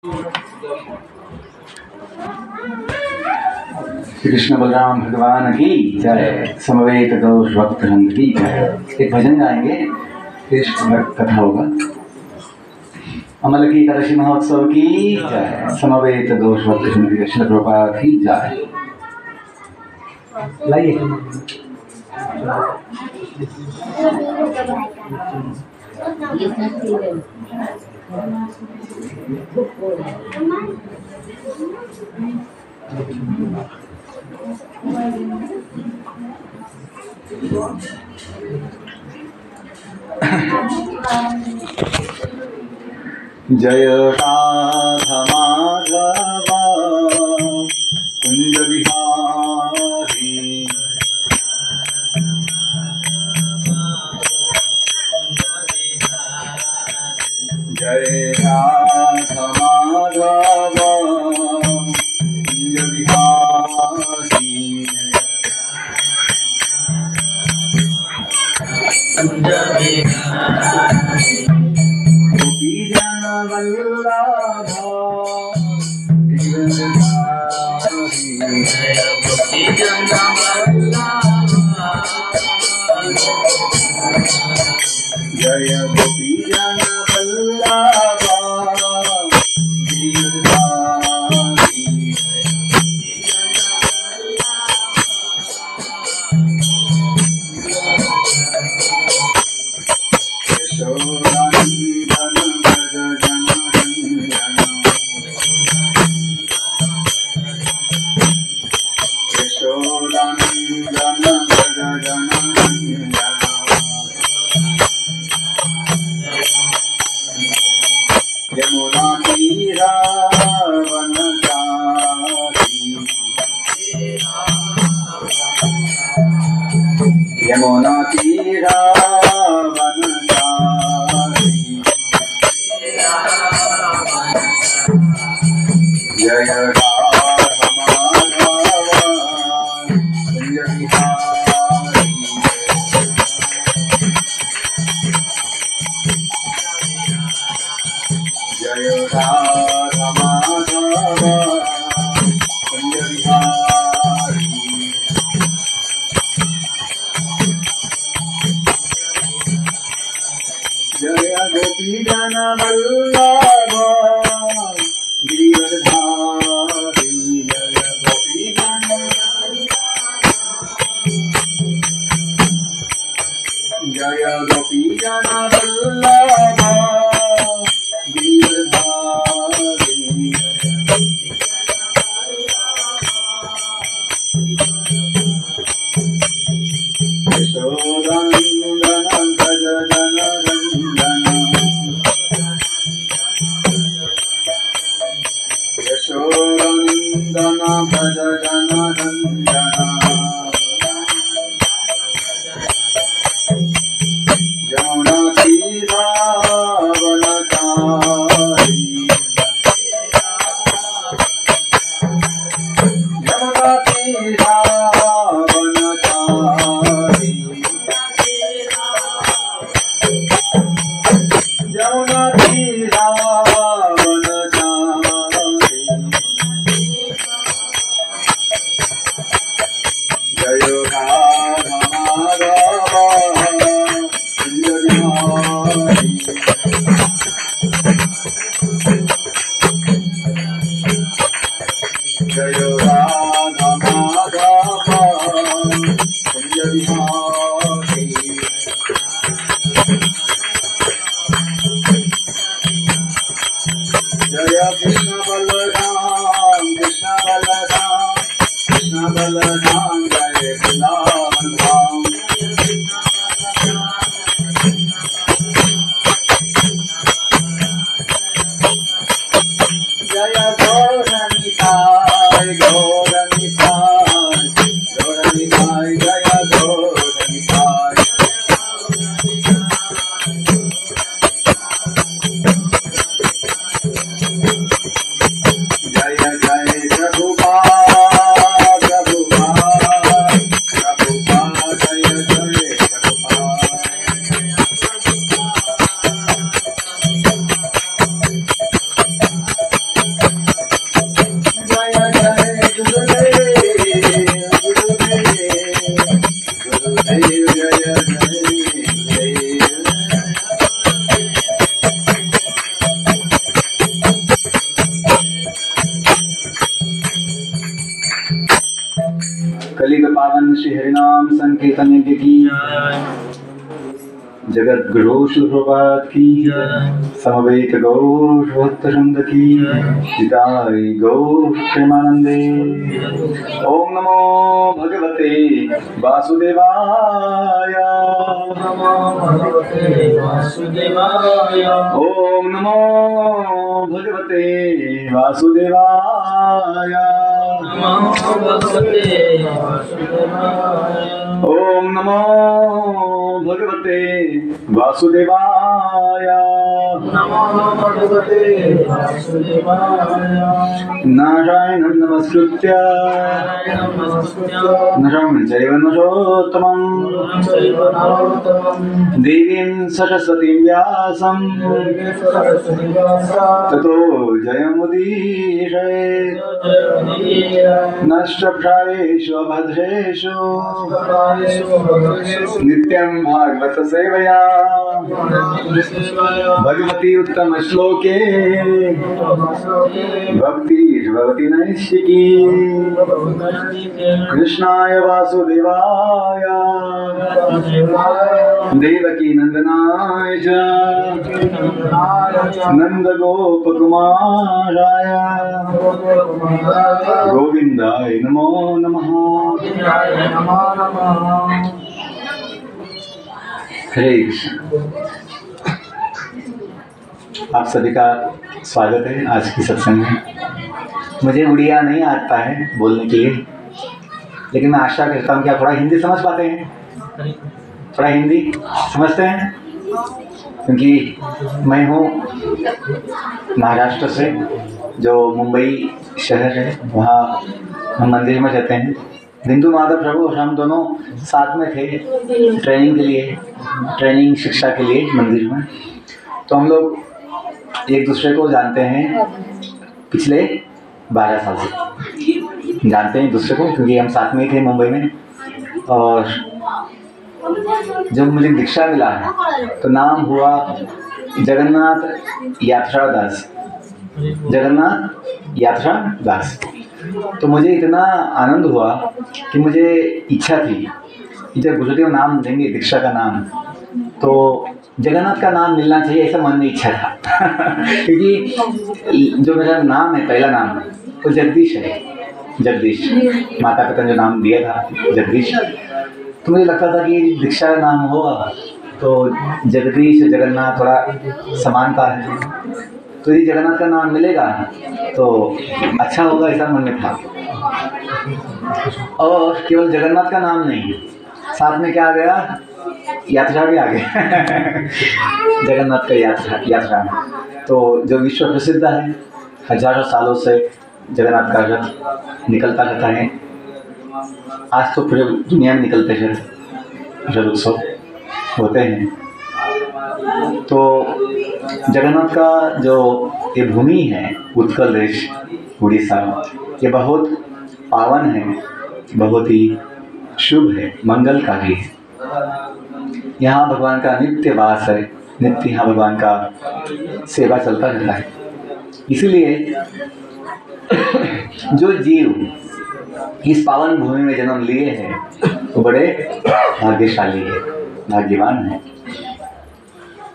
श्री कृष्ण बलराम भगवान की जय। समवेत दोष भक्त रंग की जय। एक भजन गाएंगे, फिर कथा होगा। अमल की एकादशी महोत्सव की जय। समवेत दोष भक्त रंग की जय। श्रील प्रभुपाद की जय। लाइए जय राधा माधव कुंज बिहारी। जय राधा माधव कुंज बिहारी। गोपी जन वल्लभ जय गोपी जन वल्लभ गिरिधारी। यशोदानंदन भज जन रंजन। यशोदानंदन भज जन रंजन। यमुना तीरा वनचारी। यमुना तीरा वनचारी। जय राधा माधव कुंज बिहारी। जय राधा माधव कुंज बिहारी। जय गोपी जन वल्लभ गिरिधारी। जय गोपी जन जय गोपी जन वल्लभ गिरिधारी। यशोदानंदन भज जन रंजन। यशोदानंदन भज जन रंजन। यमुना तीरा वनचारी। यमुना तीरा वनचारी। यमुना तीरा वनचारी। जय राधा माधव कुंज बिहारी। जय राधा माधव कुंज बिहारी। जय कृष्ण बलराम कृष्ण बलराम कृष्ण बलराम। जय वृंदावन धाम। जय गौरनिताय गौरनिताय गौरनिताय। जय गौरनिताय। श्री हरिनाम संकीर्तन यज्ञ की जगत गुरु श्री प्रभात की समवेत गौर भक्त वृंद की हिताय गौर प्रेमानंदे। ओम नमो भगवते वासुदेवाय। ओम नमो भगवते वासुदेवाय। ओम नमो भगवते वासुदेवाय। नारायणं नमस्कृत्य नरं चैव नरोत्तमं देवीं सरस्वतीं व्यासं ततो जयमुदीरयेत्। नष्टप्रायेषु भद्रेषु नित्यं भागवत सेवया भगवती उत्तम श्लोके भक्तिर्भवति नैष्ठिकी। कृष्णाय वासुदेवाय देवकी नंदनाय च नंदगोपकुमाराय गोविंदाय नमो नमः। हरे कृष्ण। आप सभी का स्वागत है आज की सत्संग में। मुझे उड़िया नहीं आता है बोलने के लिए, लेकिन मैं आशा करता हूँ कि आप थोड़ा हिंदी समझ पाते हैं, थोड़ा हिंदी समझते हैं, क्योंकि मैं हूँ महाराष्ट्र से, जो मुंबई शहर है, वहाँ हम मंदिर में रहते हैं। बिंदु माधव प्रभु और हम दोनों साथ में थे ट्रेनिंग के लिए, ट्रेनिंग शिक्षा के लिए मंदिर में। तो हम लोग एक दूसरे को जानते हैं पिछले 12 साल से, जानते हैं एक दूसरे को, क्योंकि हम साथ में ही थे मुंबई में। और जब मुझे दीक्षा मिला है तो नाम हुआ जगन्नाथ यात्रा दास, जगन्नाथ यात्रा दास। तो मुझे इतना आनंद हुआ कि मुझे इच्छा थी कि जब गुरुदेव नाम देंगे दीक्षा का नाम, तो जगन्नाथ का नाम मिलना चाहिए, ऐसा मन में इच्छा था। क्योंकि जो मेरा नाम है, पहला नाम वो जगदीश है, जगदीश, माता पिता ने जो नाम दिया था जगदीश। तो मुझे लगता था कि दीक्षा का नाम होगा तो जगदीश जगन्नाथ थोड़ा समानता है, तो यदि जगन्नाथ का नाम मिलेगा तो अच्छा होगा, ऐसा मन में था। और केवल जगन्नाथ का नाम नहीं, साथ में क्या आ गया, यात्रा भी आ गया। जगन्नाथ का यात्रा तो जो विश्व प्रसिद्ध है, हजारों सालों से जगन्नाथ का रथ निकलता रहता है। आज तो पूरे दुनिया में निकलते हैं रथ उत्सव होते हैं। तो जगन्नाथ का जो ये भूमि है, उत्कल देश उड़ीसा, ये बहुत पावन है, बहुत ही शुभ है, मंगलकारी है। यहाँ भगवान का नित्य वास है, नित्य यहाँ भगवान का सेवा चलता रहता है। इसीलिए जो जीव इस पावन भूमि में जन्म लिए हैं वो बड़े भाग्यशाली है, भाग्यवान है।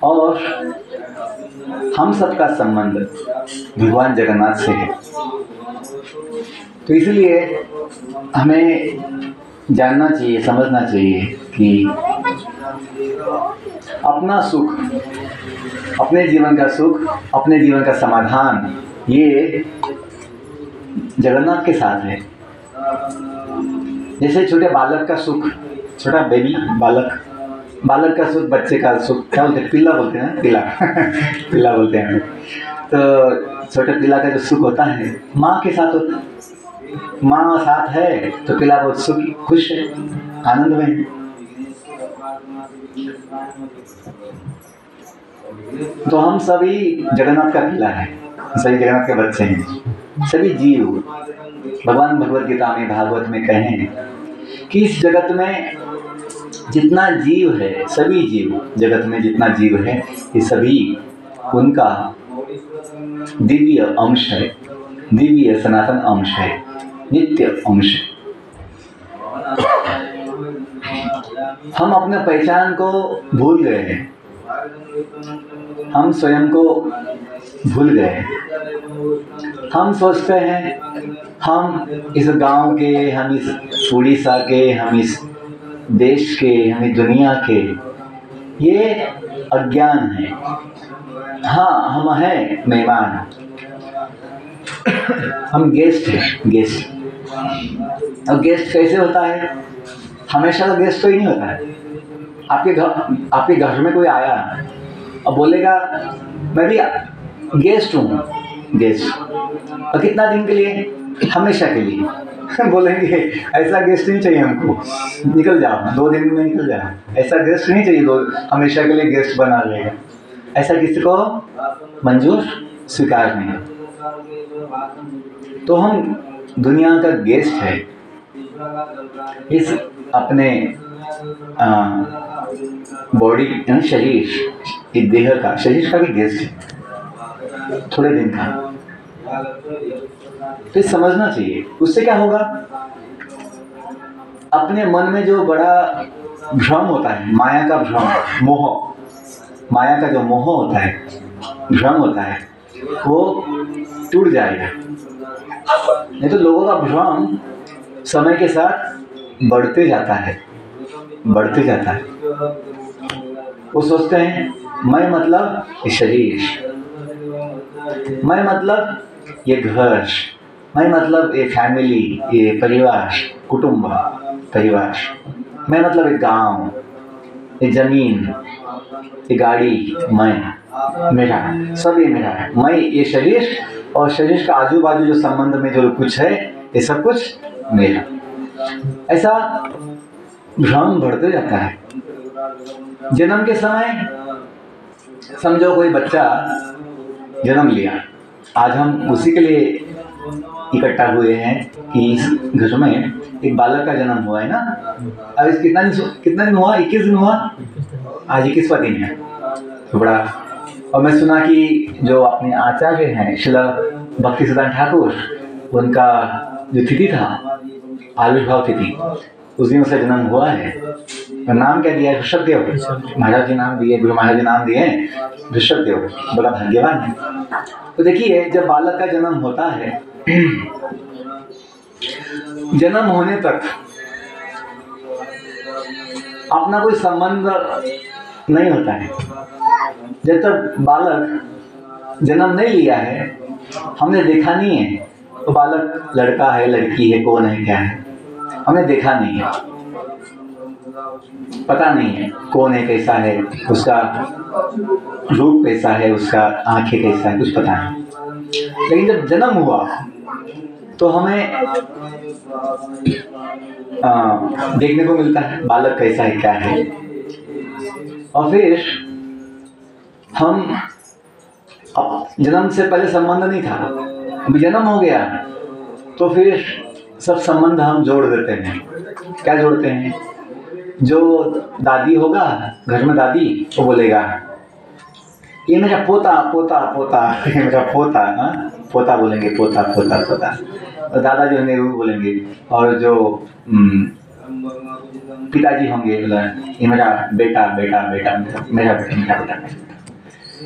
और हम सबका संबंध भगवान जगन्नाथ से है। तो इसलिए हमें जानना चाहिए, समझना चाहिए कि अपना सुख, अपने जीवन का सुख, अपने जीवन का समाधान ये जगन्नाथ के साथ है। जैसे छोटे बालक का सुख, छोटा बेबी बालक का सुख, बच्चे का सुख क्या बोलते हैं, पिल्ला बोलते हैं, पिल्ला पिल्ला बोलते हैं। तो छोटे पिल्ला का जो सुख होता है माँ के साथ होता है। माँ साथ है तो पिल्ला बहुत सुख, खुश है, आनंद में है। तो हम सभी जगन्नाथ का पिल्ला है, सभी जगन्नाथ के बच्चे हैं। सभी जीव, भगवान भगवत गीता में, भागवत में कहे कि इस जगत में जितना जीव है, सभी जीव, जगत में जितना जीव है ये सभी उनका दिव्य अंश है, दिव्य सनातन अंश है, नित्य अंश है। हम अपने पहचान को भूल गए हैं, हम स्वयं को भूल गए हैं। हम सोचते हैं हम इस गांव के, हम इस उड़ीसा के, हम इस देश के, हम इस दुनिया के, ये अज्ञान है। हाँ, हम हैं मेहमान, हम गेस्ट हैं, गेस्ट। और गेस्ट कैसे होता है? हमेशा तो गेस्ट तो ही नहीं होता है। आपके घर में कोई आया और बोलेगा मैं भी गेस्ट हूँ, गेस्ट। और कितना दिन के लिए? हमेशा के लिए। बोलेंगे ऐसा गेस्ट नहीं चाहिए हमको, निकल जाओ, 2 दिन में निकल जाओ। ऐसा गेस्ट नहीं चाहिए, हमेशा के लिए गेस्ट बना लेगा। ऐसा किसी को मंजूर, स्वीकार नहीं। तो हम दुनिया का गेस्ट है, इस अपने बॉडी, शरीर, इस देह का, शरीर का भी गेस्ट है थोड़े दिन का। तो समझना चाहिए। उससे क्या होगा? अपने मन में जो बड़ा भ्रम होता है, माया का भ्रम, मोह, माया का जो मोह होता है, भ्रम होता है, वो टूट जाएगा। नहीं तो लोगों का भ्रम समय के साथ बढ़ते जाता है, बढ़ते जाता है। वो सोचते हैं मैं मतलब ये शरीर, मैं मतलब ये घर, मैं मतलब ये फैमिली, ये परिवार, कुटुंब, परिवार, मैं मतलब ये गांव, ये जमीन, ये गाड़ी, मैं, मेरा, सब ये मेरा है। मैं ये शरीर, और शरीर का आजू बाजू जो संबंध में जो कुछ है, ये सब कुछ मेरा। ऐसा भ्रम बढ़ते जाता है। जन्म के समय समझो कोई बच्चा जन्म लिया, आज हम उसी के लिए इकट्ठा हुए हैं कि इस घर में एक बालक का जन्म हुआ है ना। अब इस कितना दिन हुआ? 21 दिन हुआ। आज 21वां दिन है। तो बड़ा, और मैं सुना कि जो अपने आचार्य हैं श्रील भक्तिसिद्धांत ठाकुर, उनका जो तिथि था, आविर्भाव तिथि, उस दिन उसका जन्म हुआ है। तो नाम क्या दिया है? ऋषभदेव महाराज जी नाम दिए, गुरु महाराज जी नाम दिए ऋषभदेव। बड़ा भाग्यवान है। तो देखिए, जब बालक का जन्म होता है, जन्म होने तक अपना कोई संबंध नहीं होता है। जब तक बालक जन्म नहीं लिया है, हमने देखा नहीं है, तो बालक लड़का है, लड़की है, कौन है, क्या है, हमने देखा नहीं है, पता नहीं है कौन है, कैसा है, उसका रूप कैसा है, उसका आंखें कैसा है, कुछ पता नहीं। लेकिन जब जन्म हुआ तो हमें देखने को मिलता है बालक कैसा है, क्या है। और फिर हम, जन्म से पहले संबंध नहीं था, अभी जन्म हो गया तो फिर सब संबंध हम जोड़ देते हैं। क्या जोड़ते हैं? जो दादी होगा घर में, दादी वो बोलेगा ये मेरा पोता, पोता, पोता, ये मेरा पोता, पोता बोलेंगे, पोता, पोता, पोता। और दादा जो है वो बोलेंगे। और जो पिताजी होंगे, ये मेरा बेटा, बेटा, बेटा, मेरा बेटा, मेरा बेटा।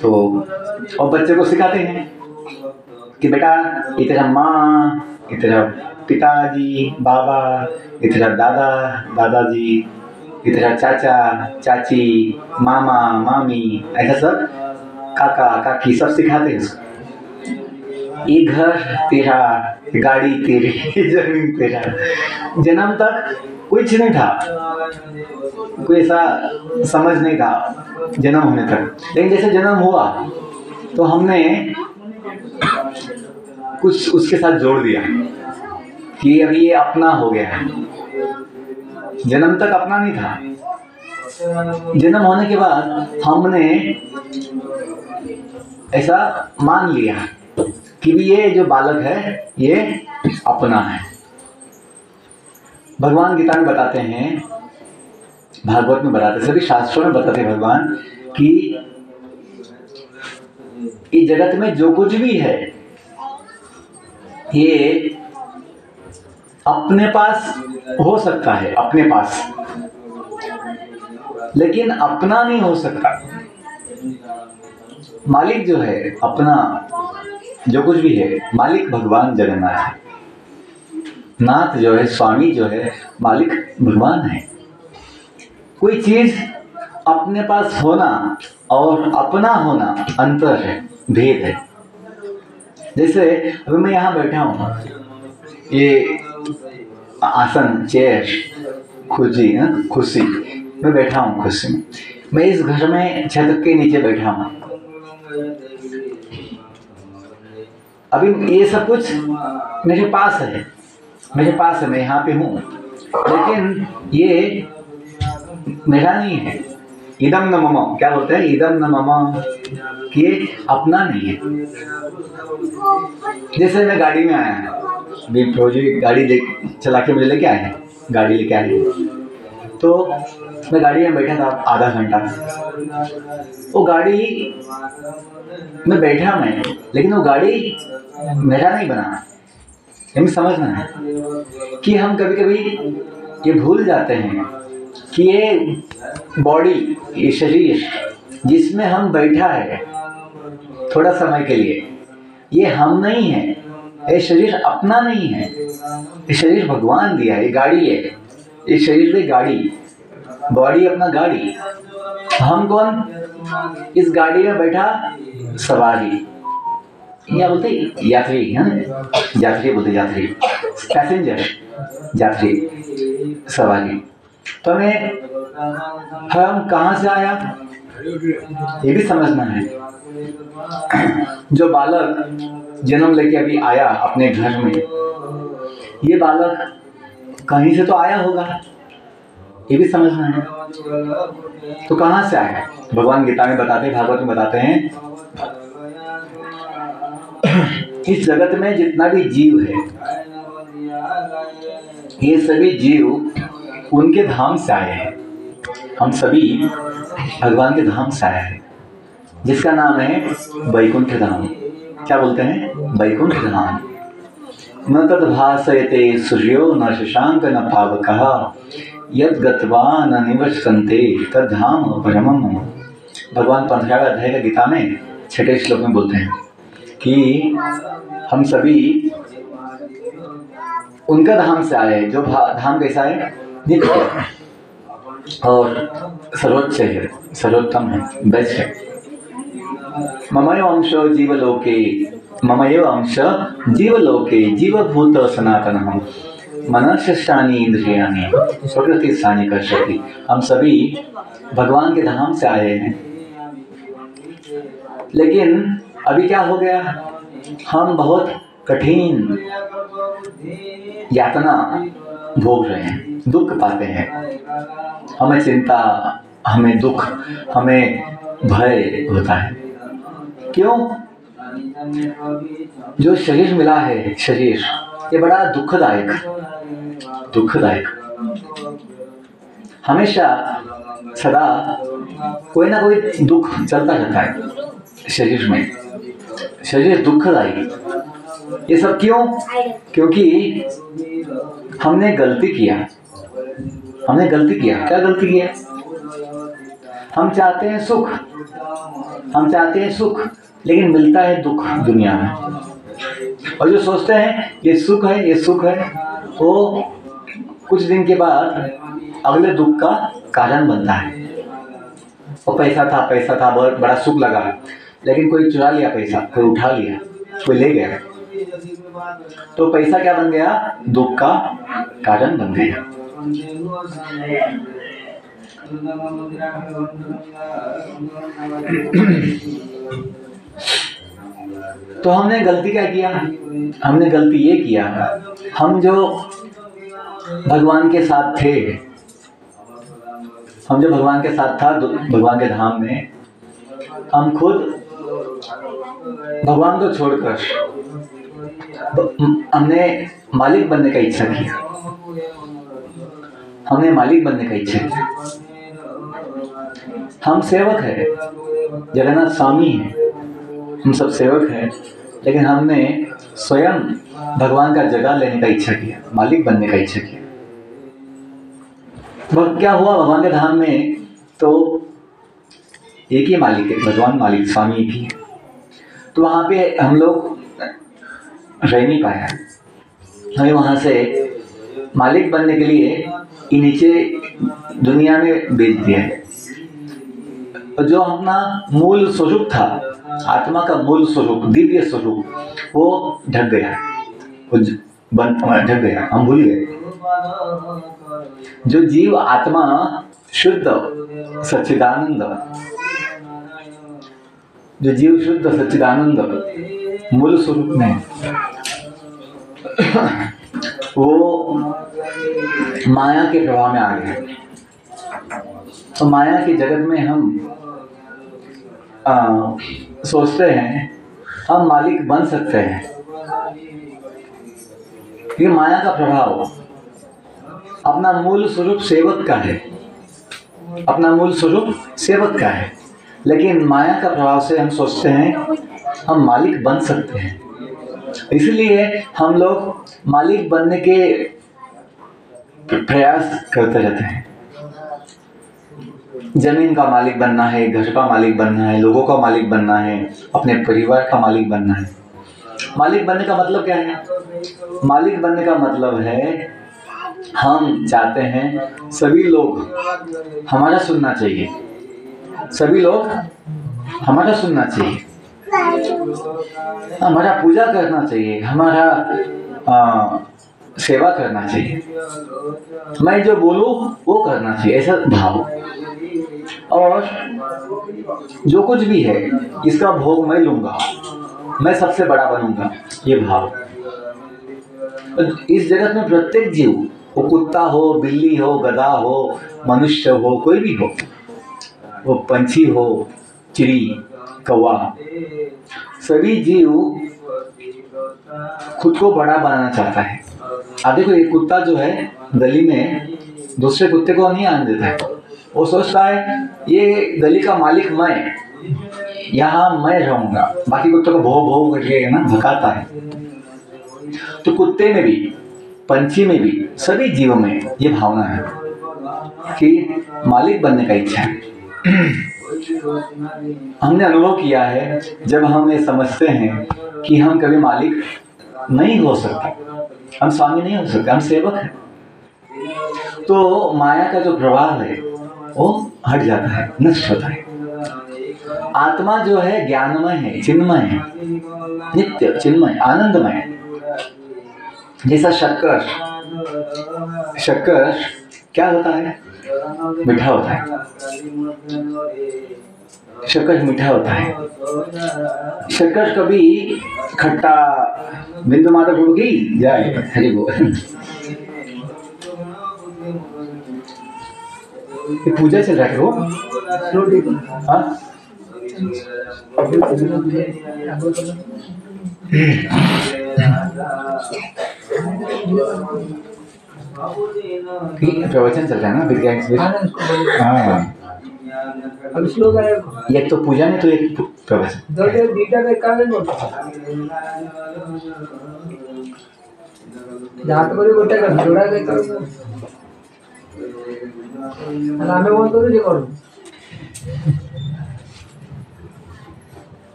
तो और बच्चे को सिखाते हैं कि बेटा ये तेरा माँ, ये तेरा पिताजी, बाबा, ये तेरा दादा, दादाजी, ये तेरा चाचा, चाची, मामा, मामी, ऐसा सब, काका, काकी, सब सिखाते हैं उसको। ये घर तेरा, गाड़ी तेरी, जमीन तेरा। जन्म तक कुछ नहीं था, कोई ऐसा समझ नहीं था जन्म होने तक। लेकिन जैसे जन्म हुआ तो हमने कुछ उसके साथ जोड़ दिया कि अभी ये अपना हो गया है। जन्म तक अपना नहीं था। जन्म होने के बाद हमने ऐसा मान लिया कि भी ये जो बालक है ये अपना है। भगवान गीता में बताते हैं, भागवत में बताते, सभी शास्त्रों में बताते हैं भगवान कि इस जगत में जो कुछ भी है ये अपने पास हो सकता है, अपने पास, लेकिन अपना नहीं हो सकता। मालिक जो है अपना, जो कुछ भी है, मालिक भगवान जगन्नाथ है। नाथ जो है, स्वामी जो है, मालिक भगवान है। कोई चीज अपने पास होना और अपना होना अंतर है, भेद है। जैसे अभी मैं यहाँ बैठा हूँ, ये आसन, चेयर, कुर्सी मैं बैठा हूँ, कुर्सी में। मैं इस घर में छत के नीचे बैठा हूँ। अभी ये सब कुछ मेरे पास है, मैं यहाँ पे हूँ, लेकिन ये मेरा नहीं है। इदम न मम, क्या बोलते हैं, इदम न मम, ये अपना नहीं है। जैसे मैं गाड़ी में आया, अभी प्रोजेक्ट गाड़ी चला के मुझे लेके आए, गाड़ी लेके आए, तो मैं गाड़ी में बैठा था आधा घंटा। वो गाड़ी में बैठा मैं, लेकिन वो गाड़ी मेरा नहीं बना। हमें समझना है कि हम कभी कभी ये भूल जाते हैं कि ये बॉडी, ये शरीर जिसमें हम बैठा है थोड़ा समय के लिए, ये हम नहीं है। ये शरीर अपना नहीं है, ये शरीर भगवान दिया है। ये गाड़ी है, ये शरीर में गाड़ी, बॉडी अपना गाड़ी। हम कौन? इस गाड़ी में बैठा सवारी, क्या बोलते यात्री, है ना, यात्री बोलते, यात्री, पैसेंजर, यात्री, सवारी। तो हम कहाँ से आया ये भी समझना है। जो बालक जन्म लेके अभी आया अपने घर में, ये बालक कहीं से तो आया होगा, ये भी समझना है। तो कहाँ से आया? भगवान गीता में बताते, भागवत में बताते हैं, इस जगत में जितना भी जीव है, ये सभी जीव उनके धाम से आए हैं। हम सभी भगवान के धाम से आए हैं, जिसका नाम है वैकुंठ धाम। क्या बोलते हैं? वैकुंठ धाम। न तद भासयते सूर्यो न शशांक न पावकः यद गत्वा न निवर्तन्ते तद धाम परमम्। भगवान 15वें अध्याय का गीता में 6वें श्लोक में बोलते हैं कि हम सभी उनका धाम से आए, जो धाम कैसा है? नित्य और सर्वोच्च है, सर्वोत्तम है, बेस्ट है। ममैव अंशो जीवलोके, ममैव अंश जीवलोके जीवभूत सनातनः मनश्शानि इंद्रियाणि प्रकृति स्थानी कर्षति। हम सभी भगवान के धाम से आए हैं, लेकिन अभी क्या हो गया? हम बहुत कठिन यातना भोग रहे हैं, दुख पाते हैं। हमें चिंता, हमें दुख, हमें भय होता है। क्यों? जो शरीर मिला है, शरीर ये बड़ा दुखदायक, हमेशा सदा कोई ना कोई दुख चलता रहता है शरीर में। शरीर दुखदायी। ये सब क्यों? क्योंकि हमने गलती किया। क्या गलती किया? हम चाहते हैं सुख, लेकिन मिलता है दुख दुनिया में। और जो सोचते हैं ये सुख है, वो कुछ दिन के बाद अगले दुख का कारण बनता है। वो पैसा था, बहुत बड़ा सुख लगा, लेकिन कोई चुरा लिया पैसा, कोई उठा लिया, कोई ले गया, तो पैसा क्या बन गया? दुख का कारण बन गया। तो हमने गलती क्या किया? हमने गलती ये किया, हम जो भगवान के साथ थे, भगवान के धाम में, हम खुद भगवान को छोड़कर हमने मालिक बनने का इच्छा किया। हम सेवक हैं, जगन्नाथ स्वामी हैं, हम सब सेवक हैं, लेकिन हमने स्वयं भगवान का जगह लेने का इच्छा किया, मालिक बनने का इच्छा किया। क्या हुआ? भगवान के धाम में तो एक ही मालिक है, भगवान मालिक स्वामी एक ही है। तो वहाँ पे हम लोग रह नहीं पाया, हमें वहाँ से मालिक बनने के लिए ये नीचे दुनिया में भेज दिया है। जो अपना मूल स्वरूप था, आत्मा का मूल स्वरूप, दिव्य स्वरूप, वो ढक गया, वो ढक गया, हम भूल गए। जो जीव आत्मा शुद्ध सच्चिदानंद, जो जीव शुद्ध सच्चिदानंद मूल स्वरूप में, वो माया के प्रभाव में आ गए। तो माया के जगत में हम सोचते हैं हम मालिक बन सकते हैं। ये माया का प्रभाव, अपना मूल स्वरूप सेवक का है, अपना मूल स्वरूप सेवक का है, लेकिन माया का प्रभाव से हम सोचते हैं हम मालिक बन सकते हैं। इसलिए हम लोग मालिक बनने के प्रयास करते रहते हैं। जमीन का मालिक बनना है, घर का मालिक बनना है, लोगों का मालिक बनना है, अपने परिवार का मालिक बनना है। मालिक बनने का मतलब क्या है? मालिक बनने का मतलब है हम चाहते हैं सभी लोग हमारा सुनना चाहिए, सभी लोग हमारा सुनना चाहिए, हमारा पूजा करना चाहिए, हमारा सेवा करना चाहिए, मैं जो बोलूं वो करना चाहिए, ऐसा भाव। और जो कुछ भी है इसका भोग मैं लूंगा, मैं सबसे बड़ा बनूंगा, ये भाव। इस जगत में प्रत्येक जीव, वो कुत्ता हो, बिल्ली हो, गधा हो, मनुष्य हो, कोई भी हो, वो पंछी हो, चिड़ी, कौवा, सभी जीव खुद को बड़ा बनाना चाहता है। अब देखो, ये कुत्ता जो है गली में दूसरे कुत्ते को नहीं आने देता है, वो सोचता है ये गली का मालिक मैं, यहाँ मैं रहूंगा, बाकी कुत्तों को भो भो करके ना भगाता है। तो कुत्ते में भी, पंछी में भी, सभी जीवों में ये भावना है कि मालिक बनने का इच्छा है। हमने अनुभव किया है, जब हम ये समझते हैं कि हम कभी मालिक नहीं हो सकते, हम स्वामी नहीं हो सकते, हम सेवक हैं, तो माया का जो प्रभाव है वो हट जाता है, नष्ट होता है। आत्मा जो है ज्ञानमय है, चिन्मय है, नित्य चिन्मय आनंदमय। जैसा शक्कर क्या होता है? मीठा होता है, शक्कर मीठा होता है। शक्कर कभी खट्टा, बिंदु माता प्रभु की जय, हरि बोल। ये पूजा चल रहा है वो, हाँ? प्रवचन चल रहा है ना विज्ञान। हाँ, एक तो पूजा में, तो एक प्रवचन।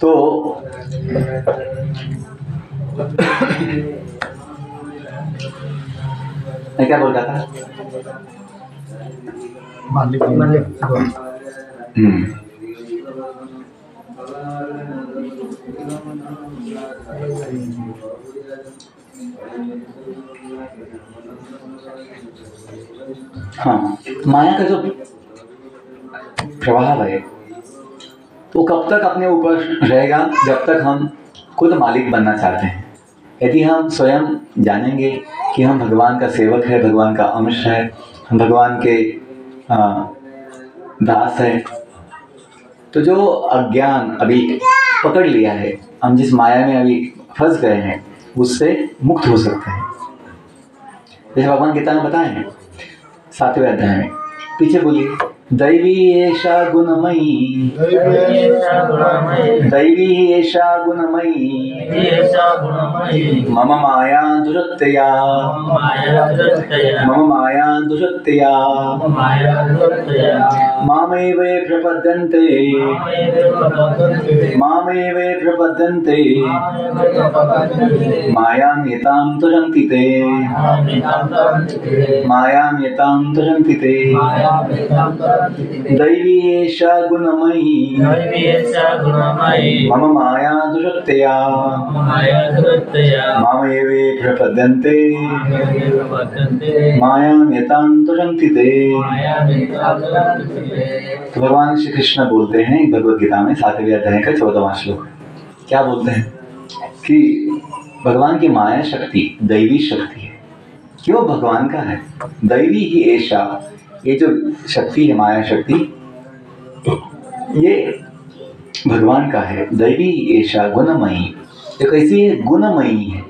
तो मैं क्या बोल रहा था? हाँ, माया का जो प्रभाव है वो कब तक अपने ऊपर रहेगा? जब तक हम खुद मालिक बनना चाहते हैं। यदि हम स्वयं जानेंगे कि हम भगवान का सेवक है, भगवान का अंश है, हम भगवान के दास है, तो जो अज्ञान अभी पकड़ लिया है, हम जिस माया में अभी फंस गए हैं, उससे मुक्त हो सकते हैं। जैसे भगवान गीता में बताए हैं 7वें अध्याय में, पीछे बोलिए, दैवी एषा गुणमयी, दैवी एषा गुणमयी, मम माया दुरत्यया, मम माया दुरत्यया, मामेव प्रपद्यन्ते, मामेव प्रपद्यन्ते, मायामेतां तुरन्ति ते, मायामेतां तुरन्ति ते। दैवी एषा गुणमयी, मम माया दुरत्यया, मामेव प्रपद्यन्ते, मायामेतां तुरन्ति ते। तो भगवान श्री कृष्ण बोलते हैं भगवद गीता में 7वें अध्याय का 14वां श्लोक। क्या बोलते हैं कि भगवान की माया शक्ति दैवी शक्ति है। क्यों भगवान का है? दैवी ही ऐसा, ये जो शक्ति है माया शक्ति, ये भगवान का है। दैवी ऐसा गुणमयी, ये कैसी है? गुणमयी है,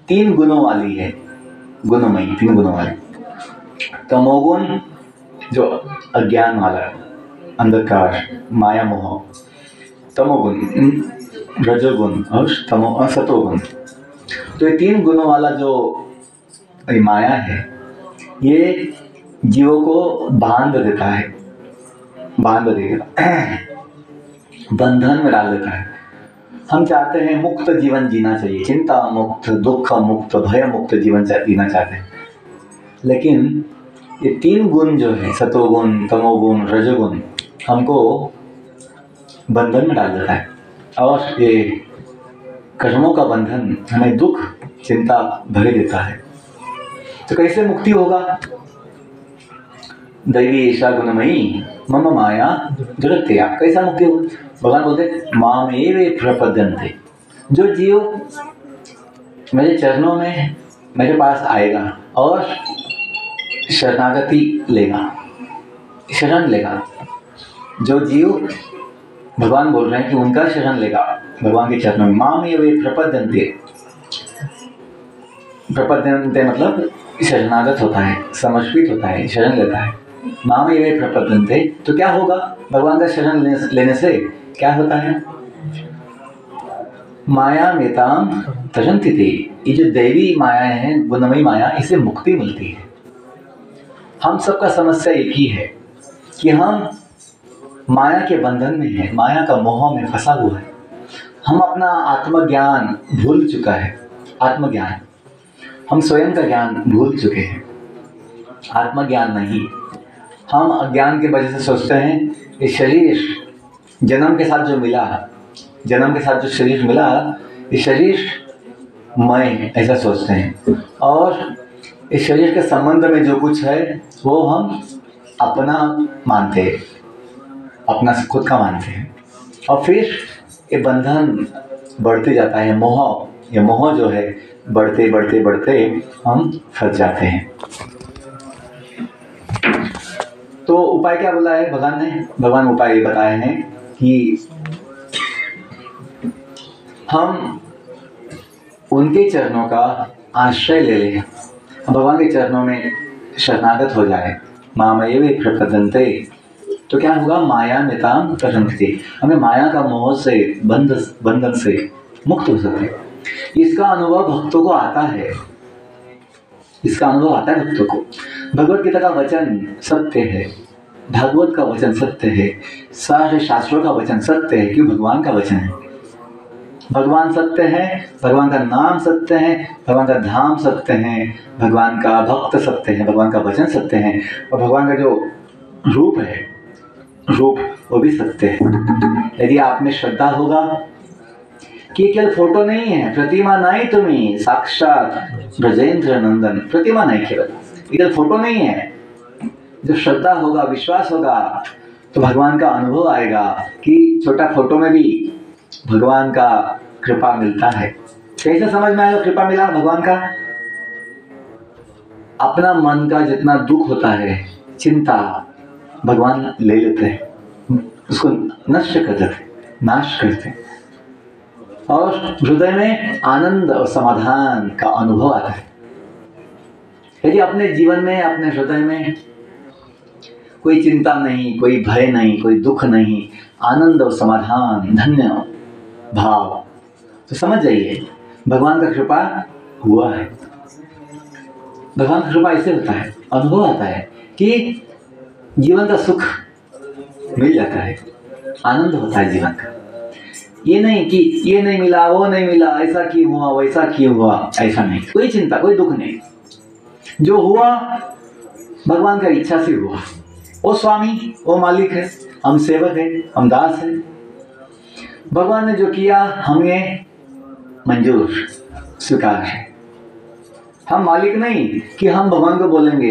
3 गुणों वाली है। गुणमयी 3 गुणों वाली। तमोगुण जो अज्ञान वाला, अंधकार, माया मोह, तमोगुण, रजोगुण और सतोगुण। तो ये 3 गुणों वाला जो माया है, ये जीवों को बांध देता है, बांध देगा, बंधन में डाल देता है। हम चाहते हैं मुक्त जीवन जीना चाहिए, चिंता मुक्त, दुख मुक्त, भय मुक्त जीवन जीना चाहते हैं। लेकिन ये 3 गुण जो है, सतोगुण, तमोगुण, रजोगुण, हमको बंधन में डाल देता है। और ये कर्मों का बंधन हमें दुख, चिंता, भय देता है। तो कैसे मुक्ति होगा? दैवी ऐसा गुणमयी मम माया दुरत्यया। कैसा मुक्ति होगा? भगवान बोलते मामेव प्रपद्यन्ते। जो जीव मेरे चरणों में मेरे पास आएगा और शरणागति लेगा, शरण लेगा, जो जीव भगवान बोल रहे हैं कि उनका शरण लेगा भगवान के चरणों में, मामेव प्रपद्यन्ते। प्रपद्यन्ते मतलब शरणागत होता है, समर्पित होता है, शरण लेता है। मामेव प्रपद्यन्ते, तो क्या होगा? भगवान का शरण लेने से क्या होता है? मायामेतां तुरन्ति ते। ये जो दैवी माया है, गुणमयी माया, इसे मुक्ति मिलती है। हम सबका समस्या एक ही है कि हम माया के बंधन में है, माया का मोह में फंसा हुआ है। हम अपना आत्मज्ञान भूल चुका है। आत्मज्ञान, हम स्वयं का ज्ञान भूल चुके हैं, आत्मज्ञान नहीं। हम अज्ञान की वजह से सोचते हैं ये शरीर जन्म के साथ जो मिला, जन्म के साथ जो शरीर मिला, ये शरीर मैं, ऐसा सोचते हैं। और इस शरीर के संबंध में जो कुछ है वो हम अपना मानते हैं, अपना खुद का मानते हैं। और फिर ये बंधन बढ़ते जाता है, मोह, ये मोह जो है बढ़ते बढ़ते बढ़ते हम फंस जाते हैं। तो उपाय क्या बोला है भगवान ने? भगवान उपाय बताए हैं कि हम उनके चरणों का आश्रय ले लें, भगवान के चरणों में शरणागत हो जाए। मामेव प्रपद्यन्ते, तो क्या होगा? मायामेतां तुरन्ति। हमें माया का मोह से, बंधन से मुक्त हो सकते हैं। इसका अनुभव भक्तों को आता है, इसका अनुभव आता है भक्तों को। भगवत गीता का वचन सत्य है, भागवत का वचन सत्य है, सारे शास्त्रों का वचन सत्य है। क्यों? भगवान का वचन है। भगवान सत्य है, भगवान का नाम सत्य है, भगवान का धाम सत्य है, भगवान का भक्त सत्य है, भगवान का वचन सत्य है, और भगवान का जो रूप है, रूप वो भी सत्य है। यदि आप में श्रद्धा होगा कि केवल फोटो नहीं है, प्रतिमा नहीं, तुम्हें साक्षात ब्रजेंद्र नंदन, प्रतिमा नहीं, केवल फोटो नहीं है। जो श्रद्धा होगा, विश्वास होगा, तो भगवान का अनुभव आएगा कि छोटा फोटो में भी भगवान का कृपा मिलता है। कैसे समझ में आएगा कृपा मिला भगवान का? अपना मन का जितना दुख होता है, चिंता, भगवान ले लेते हैं, उसको नष्ट कर देते, नाश करते हैं, और हृदय में आनंद और समाधान का अनुभव आता है। यदि अपने जीवन में, अपने हृदय में कोई चिंता नहीं, कोई भय नहीं, कोई दुख नहीं, आनंद और समाधान, धन्य भाव। तो समझ जाइए भगवान का कृपा हुआ है। भगवान का कृपा ऐसे होता है, अनुभव आता है कि जीवन का सुख मिल जाता है, आनंद होता है जीवन का। ये नहीं कि ये नहीं मिला, वो नहीं मिला, ऐसा क्यों हुआ, वैसा क्यों हुआ, ऐसा नहीं। कोई चिंता, कोई दुख नहीं। जो हुआ भगवान का इच्छा से हुआ। वो स्वामी, वो मालिक है, हम सेवक है, हम दास है। भगवान ने जो किया हमें मंजूर, स्वीकार है। हम मालिक नहीं कि हम भगवान को बोलेंगे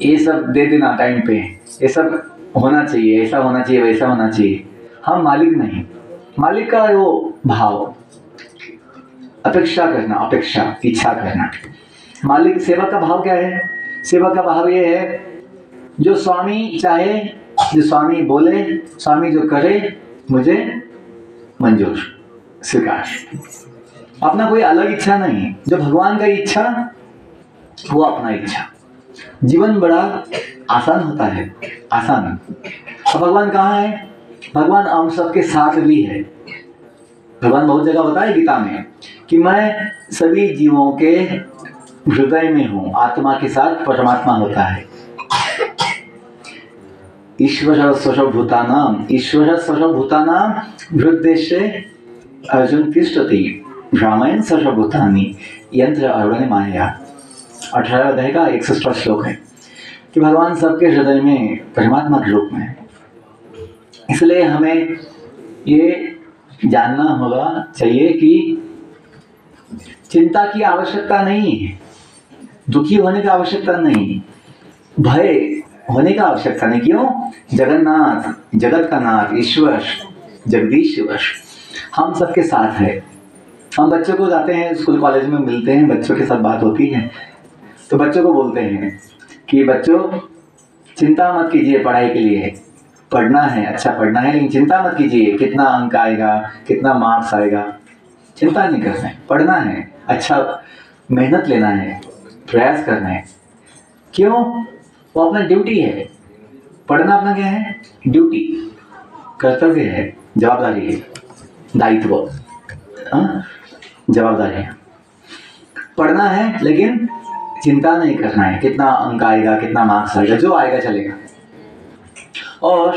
ये सब दे देना टाइम पे, ये सब होना चाहिए, ऐसा होना चाहिए, वैसा होना चाहिए। हम मालिक नहीं। मालिक का वो भाव, अपेक्षा करना, अपेक्षा, इच्छा करना। मालिक, सेवक का भाव क्या है? सेवक का भाव ये है जो स्वामी चाहे, जो स्वामी बोले, स्वामी जो करे, मुझे मंजूर, स्वीकार। अपना कोई अलग इच्छा नहीं। जो भगवान का इच्छा वो अपना इच्छा। जीवन बड़ा आसान होता है, आसान। और भगवान कहाँ है? भगवान हम सबके साथ भी है। भगवान बहुत जगह बताए गीता में कि मैं सभी जीवों के हृदय में हूँ। आत्मा के साथ परमात्मा होता है। ईश्वर सर्वभूतानां, ईश्वर सर्वभूतानां हृदयेशे अर्जुन तिष्ठति रामायण सर्वभूतानि यंत्र आरूढ़ माया। 18 अध्याय का 61वां श्लोक है कि भगवान सबके हृदय में परमात्मा के रूप में है। इसलिए हमें ये जानना होगा चाहिए कि चिंता की आवश्यकता नहीं है, दुखी होने की आवश्यकता नहीं, भय होने का आवश्यकता नहीं। क्यों? जगन्नाथ, जगत का नाथ, ईश्वर, जगदीश्वर हम सबके साथ है। हम बच्चों को जाते हैं स्कूल कॉलेज में, मिलते हैं, बच्चों के साथ बात होती है तो बच्चों को बोलते हैं कि बच्चों चिंता मत कीजिए, पढ़ाई के लिए पढ़ना है, अच्छा पढ़ना है, लेकिन चिंता मत कीजिए कितना अंक आएगा, कितना मार्क्स आएगा, चिंता नहीं करना है, पढ़ना है, अच्छा मेहनत लेना है, प्रयास करना है। क्यों? वो अपना ड्यूटी है। पढ़ना अपना क्या है? ड्यूटी, कर्तव्य है, जवाबदारी है, दायित्व, जवाबदारी है। पढ़ना है लेकिन चिंता नहीं करना है कितना अंक आएगा, कितना मार्क्स आएगा, जो आएगा चलेगा। और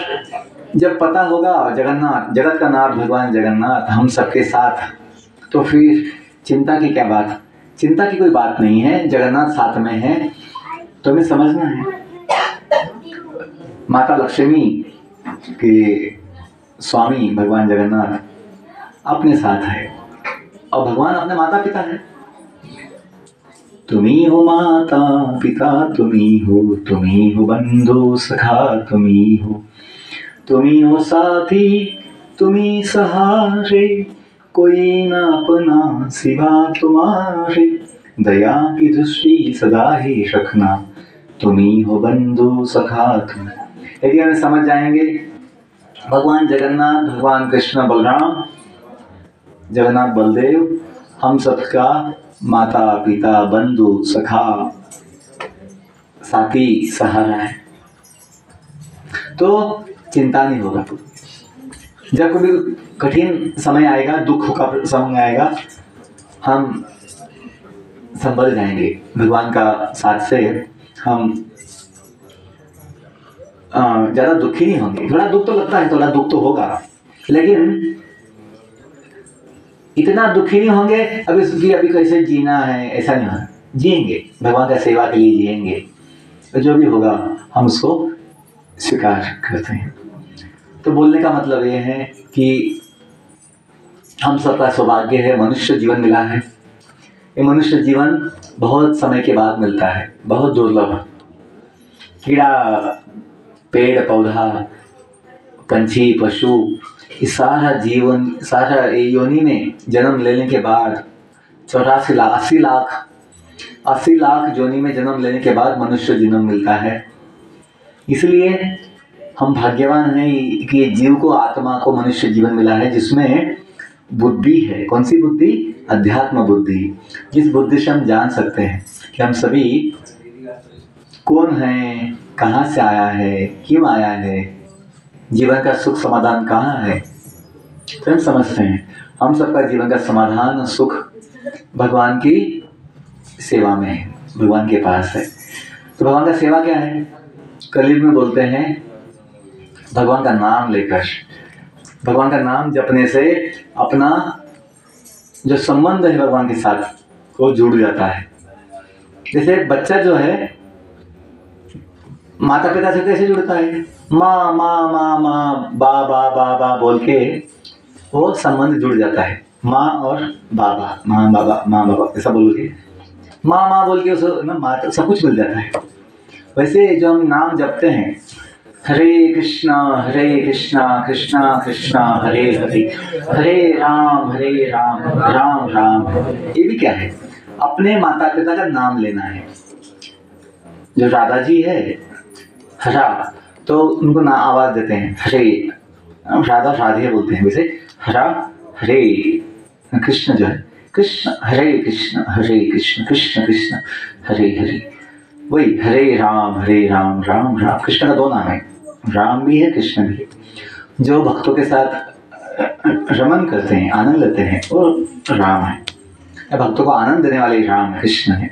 जब पता होगा जगन्नाथ, जगत का नाथ भगवान जगन्नाथ हम सबके साथ, तो फिर चिंता की क्या बात? चिंता की कोई बात नहीं है। जगन्नाथ साथ में है तो हमें समझना है माता लक्ष्मी के स्वामी भगवान जगन्नाथ अपने साथ है और भगवान अपने माता पिता है। तुम्ही हो माता पिता, तुम्ही हो बंधु सखा, तुम्ही हो साथी, तुम्ही सहारे, कोई न अपना सिवा तुम्हारे, दया की दृष्टि सदा ही रखना, तुम्ही हो बंधु सखा तुम। यदि हम समझ जाएंगे भगवान जगन्नाथ, भगवान कृष्ण बलराम, जगन्नाथ बलदेव हम सबका माता पिता, बंधु सखा, साथी, सहारा है, तो चिंता नहीं होगा। जब कभी कठिन समय आएगा, दुख का समय आएगा, हम संभल जाएंगे। भगवान का साथ से हम ज़्यादा दुखी नहीं होंगे। थोड़ा दुख तो लगता है, थोड़ा दुख तो होगा, लेकिन इतना दुखी नहीं होंगे अभी कैसे जीना है, ऐसा नहीं होगा। जिएंगे, भगवान का सेवा के लिए जिएंगे, तो जो भी होगा हम उसको स्वीकार करते हैं। तो बोलने का मतलब ये है कि हम सबका सौभाग्य है, मनुष्य जीवन मिला है। ये मनुष्य जीवन बहुत समय के बाद मिलता है, बहुत दुर्लभ। कीड़ा, पेड़ पौधा, पंछी, पशु, इस सारा जीवन, सारा योनि में जन्म लेने के बाद 84 लाख 80 लाख योनि में जन्म लेने के बाद मनुष्य जन्म मिलता है। इसलिए हम भाग्यवान हैं कि जीव को, आत्मा को मनुष्य जीवन मिला है जिसमें बुद्धि है। कौन सी बुद्धि? अध्यात्म बुद्धि। जिस बुद्धि से हम जान सकते हैं कि हम सभी कौन हैं, कहाँ से आया है, क्यों आया है, जीवन का सुख समाधान कहाँ है, स्वयं समझते हैं। हम सबका जीवन का समाधान और सुख भगवान की सेवा में है, भगवान के पास है। तो भगवान का सेवा क्या है? कलयुग में बोलते हैं भगवान का नाम लेकर, भगवान का नाम जपने से अपना जो संबंध है भगवान के साथ वो जुड़ जाता है। जैसे बच्चा जो है माता पिता से कैसे जुड़ता है? माँ माँ माँ माँ, बा बा बा बा बोल के वो संबंध जुड़ जाता है। माँ और बाबा, माँ बाबा, माँ बाबा ऐसा बोल के माँ माँ बोल के उसे ना माँ सब कुछ मिल जाता है। वैसे जो हम नाम जपते हैं, हरे कृष्णा कृष्णा कृष्णा हरे हरे, हरे राम राम राम। ये भी क्या है? अपने माता पिता का नाम लेना है। जो राधा जी है हरा, तो उनको ना आवाज देते हैं हरे, राधा राधे बोलते हैं, वैसे हरा हरे। कृष्ण जो है कृष्ण हरे कृष्ण कृष्ण कृष्ण हरे हरे, वही हरे राम राम राम। कृष्ण का दो नाम है, राम भी है कृष्ण भी है। जो भक्तों के साथ रमन करते हैं, आनंद लेते हैं, वो राम है। भक्तों को आनंद देने वाले राम कृष्ण है,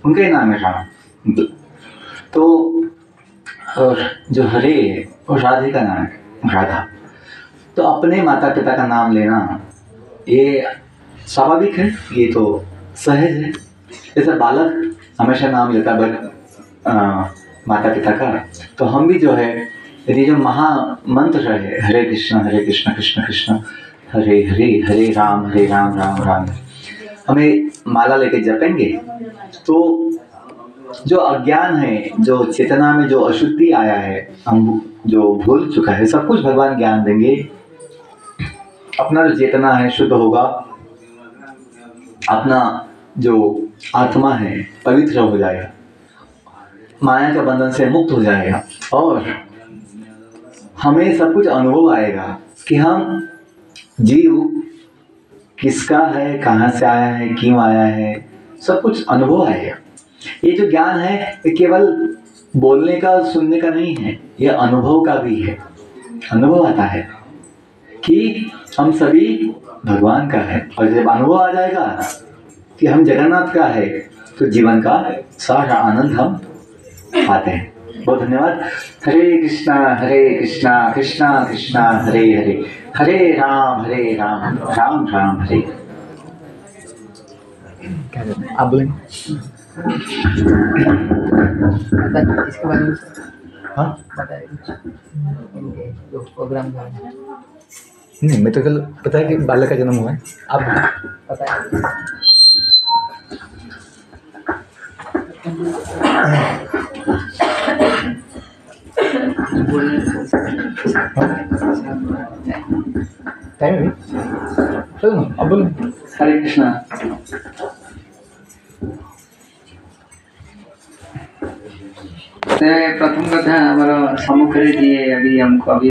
उनका ही नाम है राम। तो और जो हरे है वो राधे का नाम है, राधा। तो अपने माता पिता का नाम लेना ये स्वाभाविक है, ये तो सहज है। जैसे बालक हमेशा नाम लेता है माता पिता का, तो हम भी जो है यदि जो महामंत्र है हरे कृष्ण कृष्ण कृष्ण हरे हरे, हरे राम राम राम, हमें माला लेके जपेंगे तो जो अज्ञान है, जो चेतना में जो अशुद्धि आया है, हम जो भूल चुका है, सब कुछ भगवान ज्ञान देंगे। अपना जो चेतना है शुद्ध होगा, अपना जो आत्मा है पवित्र हो जाएगा, माया के बंधन से मुक्त हो जाएगा, और हमें सब कुछ अनुभव आएगा कि हम जीव किसका है, कहाँ से आया है, क्यों आया है, सब कुछ अनुभव आएगा। ये जो ज्ञान है ये केवल बोलने का सुनने का नहीं है, ये अनुभव का भी है। अनुभव आता है कि हम सभी भगवान का है, और जब अनुभव आ जाएगा कि हम जगन्नाथ का है तो जीवन का सारा आनंद हम पाते हैं। बहुत धन्यवाद। हरे कृष्णा कृष्णा कृष्णा हरे हरे, हरे राम राम राम हरे। आप बोलें इसके बारे में? हाँ बताइए जो प्रोग्राम का है। नहीं, मैं तो कल पता है कि बालक का जन्म हुआ है। आप बताइए। टाइम है चलो ना, अब बोलो। हरे कृष्णा। प्रथम कथा हमारा सम्मुख जी अभी हमको अभी